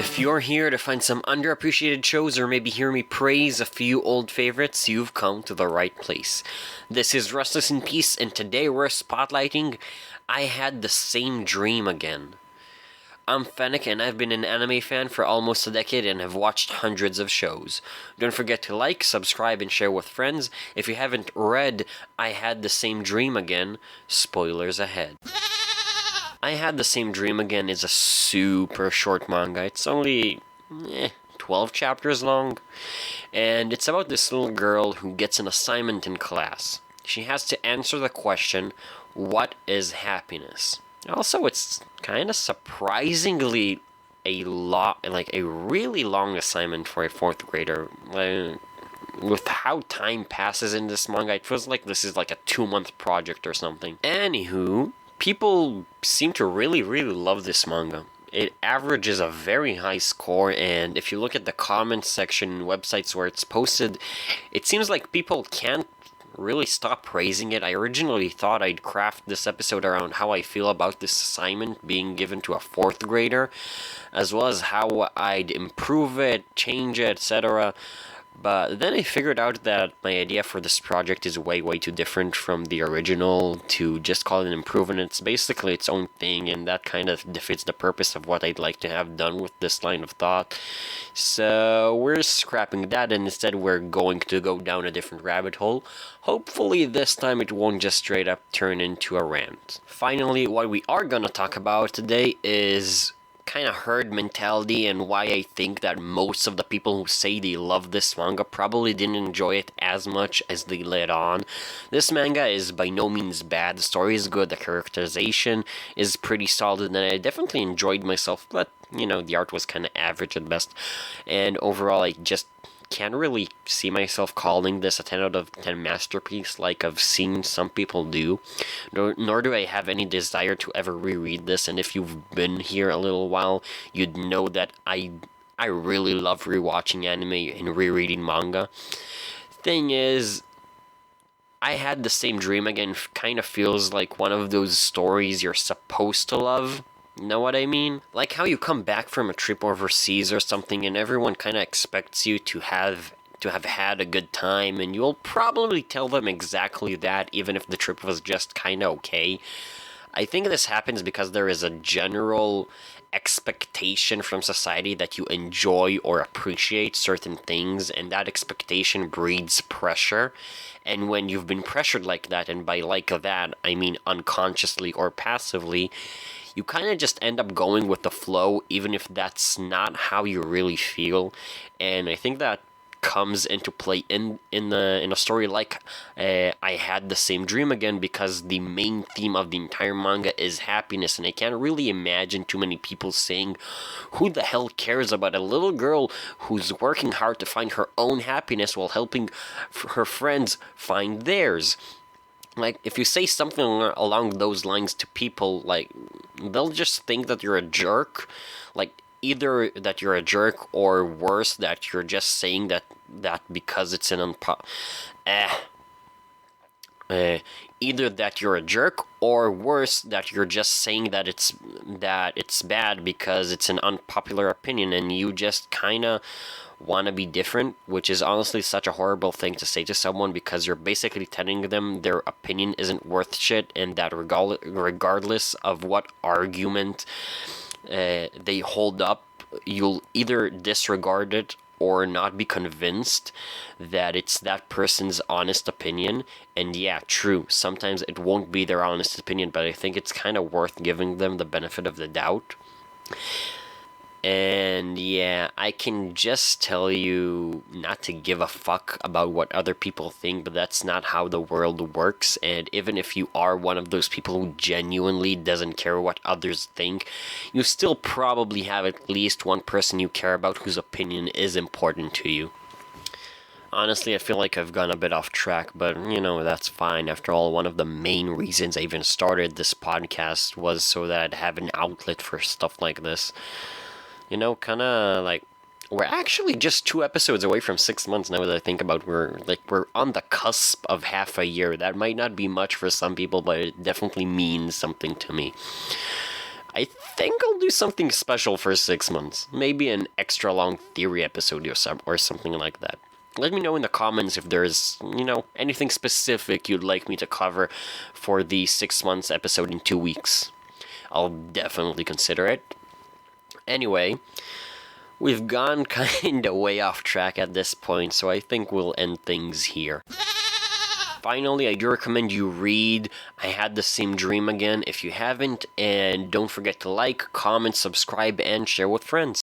If you're here to find some underappreciated shows or maybe hear me praise a few old favorites, you've come to the right place. This is Restless in Peace, and today we're spotlighting I Had the Same Dream Again. I'm Fennec, and I've been an anime fan for almost a decade and have watched hundreds of shows. Don't forget to like, subscribe, and share with friends. If you haven't read I Had the Same Dream Again, spoilers ahead. I Had the Same Dream Again is a super short manga. It's only 12 chapters long. And it's about this little girl who gets an assignment in class. She has to answer the question, what is happiness? Also, it's kind of surprisingly a really long assignment for a fourth grader. With how time passes in this manga, it feels like this is like a 2-month project or something. Anywho, people seem to really love this manga. It averages a very high score, and if you look at the comments section, websites where it's posted, it seems like people can't really stop praising it. I originally thought I'd craft this episode around how I feel about this assignment being given to a fourth grader, as well as how I'd improve it, change it, etc. But then I figured out that my idea for this project is way too different from the original to just call it an improvement. It's basically its own thing, and that kind of defeats the purpose of what I'd like to have done with this line of thought. So we're scrapping that, and instead we're going to go down a different rabbit hole. Hopefully this time it won't just straight up turn into a rant. Finally, what we are going to talk about today is kind of herd mentality and why I think that most of the people who say they love this manga probably didn't enjoy it as much as they let on. This manga is by no means bad. The story is good, the characterization is pretty solid, and I definitely enjoyed myself, but the art was kind of average at best. And overall, I just can't really see myself calling this a 10 out of 10 masterpiece like I've seen some people do, nor do I have any desire to ever reread this. And if you've been here a little while, you'd know that I really love rewatching anime and rereading manga. Thing is, I Had the Same Dream Again kind of feels like one of those stories you're supposed to love. Know what I mean? Like how you come back from a trip overseas or something and everyone kind of expects you to have had a good time, and you'll probably tell them exactly that even if the trip was just kind of okay. I think this happens because there is a general expectation from society that you enjoy or appreciate certain things, and that expectation breeds pressure. And when you've been pressured like that, and by like that, I mean unconsciously or passively, you kind of just end up going with the flow, even if that's not how you really feel. And I think that comes into play in a story like I Had the Same Dream Again, because the main theme of the entire manga is happiness, and I can't really imagine too many people saying, who the hell cares about a little girl who's working hard to find her own happiness while helping her friends find theirs. Like, if you say something along those lines to people, like, they'll just think that you're a jerk. Like, either that you're a jerk, or worse, that you're just saying that because it's an either that you're a jerk, or worse, that you're just saying that it's bad because it's an unpopular opinion, and you just kind of want to be different, which is honestly such a horrible thing to say to someone, because you're basically telling them their opinion isn't worth shit, and that regardless of what argument they hold up, you'll either disregard it or not be convinced that it's that person's honest opinion. And yeah, true, sometimes it won't be their honest opinion, but I think it's kind of worth giving them the benefit of the doubt. And yeah, I can just tell you not to give a fuck about what other people think, but that's not how the world works. And even if you are one of those people who genuinely doesn't care what others think, you still probably have at least one person you care about whose opinion is important to you. Honestly, I feel like I've gone a bit off track, but that's fine. After all, one of the main reasons I even started this podcast was so that I'd have an outlet for stuff like this. Kind of like, we're actually just 2 episodes away from 6 months now that I think about. We're on the cusp of half a year. That might not be much for some people, but it definitely means something to me. I think I'll do something special for 6 months. Maybe an extra long theory episode or something like that. Let me know in the comments if there's, anything specific you'd like me to cover for the 6 months episode in 2 weeks. I'll definitely consider it. Anyway, we've gone kind of way off track at this point, so I think we'll end things here. Finally, I do recommend you read I Had the Same Dream Again if you haven't, and don't forget to like, comment, subscribe, and share with friends.